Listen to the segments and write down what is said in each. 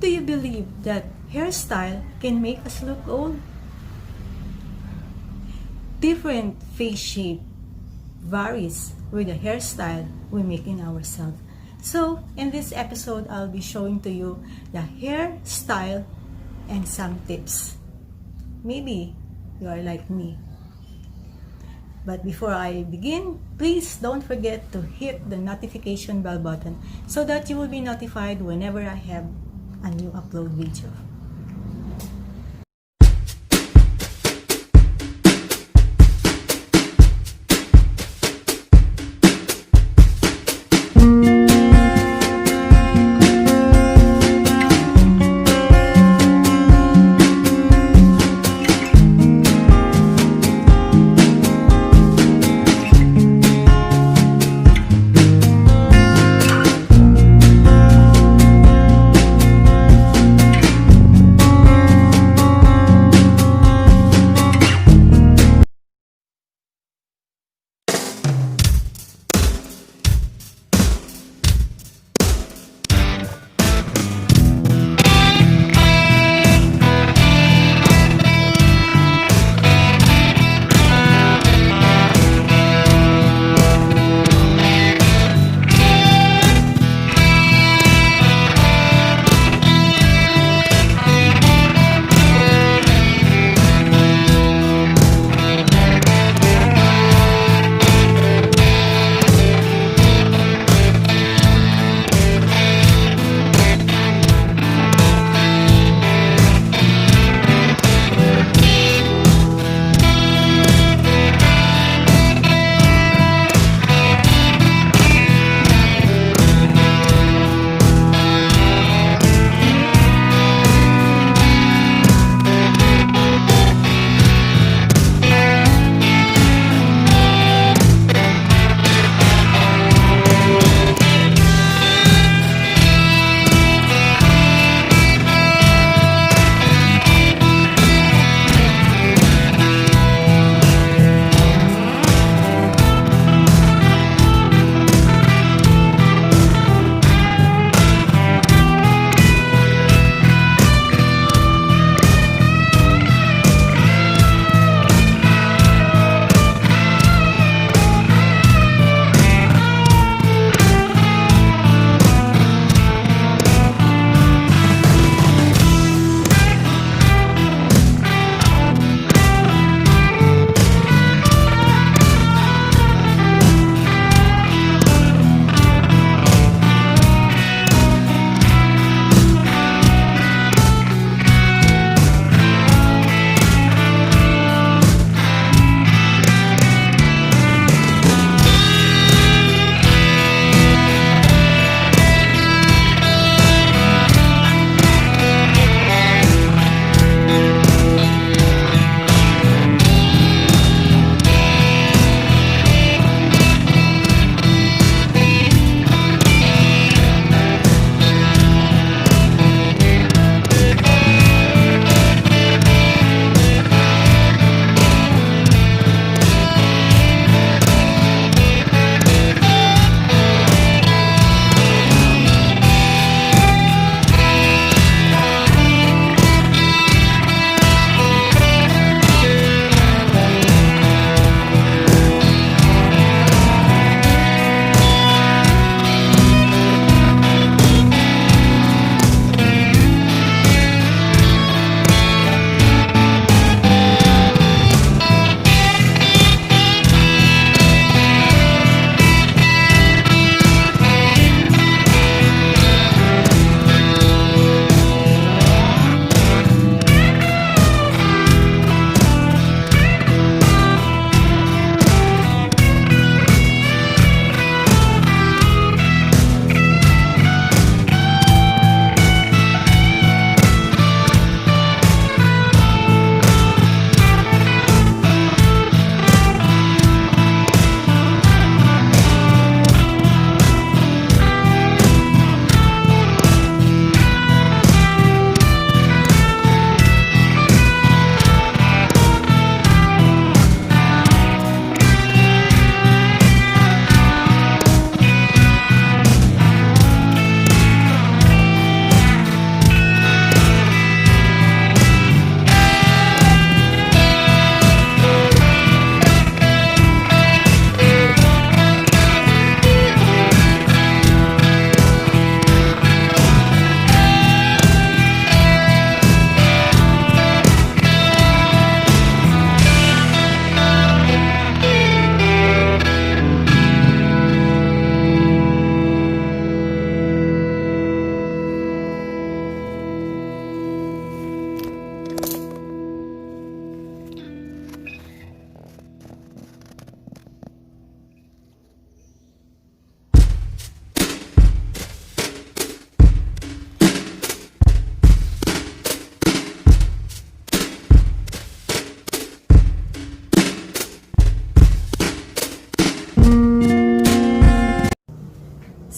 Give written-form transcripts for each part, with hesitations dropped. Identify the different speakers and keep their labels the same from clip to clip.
Speaker 1: Do you believe that hairstyle can make us look old? Different face shape varies with the hairstyle we're making ourselves. So, in this episode, I'll be showing to you the hairstyle and some tips. Maybe you are like me. But before I begin, please don't forget to hit the notification bell button so that you will be notified whenever I have a new upload video.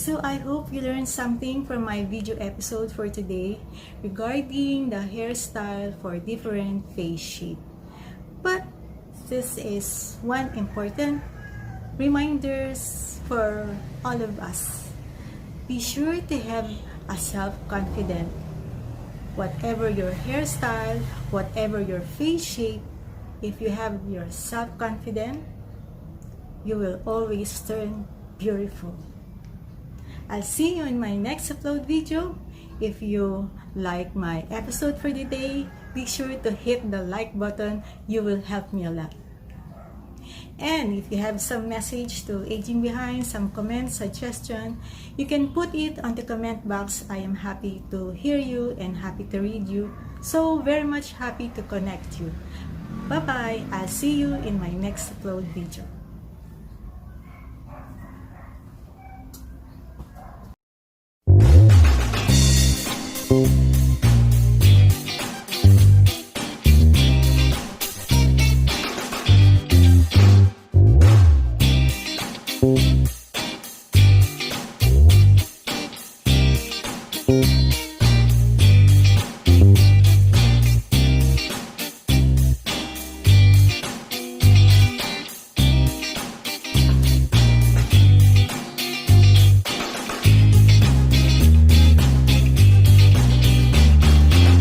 Speaker 1: So I hope you learned something from my video episode for today regarding the hairstyle for different face shape. But this is one important reminders for all of us. Be sure to have a self-confident. Whatever your hairstyle, whatever your face shape, if you have your self-confident, you will always turn beautiful. I'll see you in my next upload video. If you like my episode for the day, be sure to hit the like button. You will help me a lot. And if you have some message to Aging Behind, some comments, suggestion, you can put it on the comment box. I am happy to hear you and happy to read you. So very much happy to connect you. Bye-bye. I'll see you in my next upload video.
Speaker 2: Thank you.